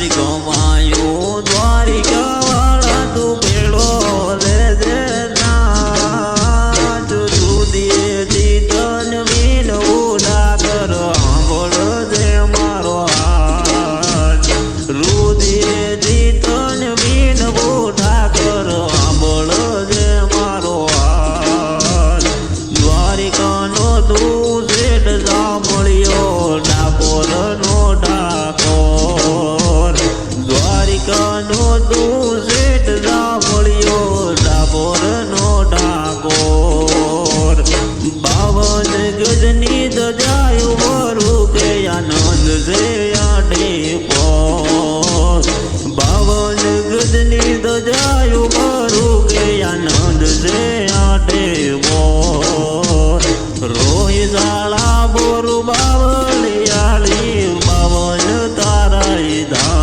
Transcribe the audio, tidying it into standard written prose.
ગમાયું દ્વારિકા વાળા તું પેલો લેજે નાચ રુદિયથી તન વિનવું ના કર સાંભળજે મારો હાથ રુદિયથી તન વિનવું ના કર સાંભળજે મારો હાથ દ્વારિકાનો તું શેઠ સાંભળ્યો ડાકોરનો ડાકોર દ્વારિકાનો તું શેઠ સાંભળ્યો ડાકોરનો ડાકોર 52 ગજની દજાયું વરું કે આનંદ છે આઠે પોર 52 ગજની દજાયું વરું કે આનંદ છે આઠે પોર રોહી શાળા બોરું બાવલિયાળી 52 તારા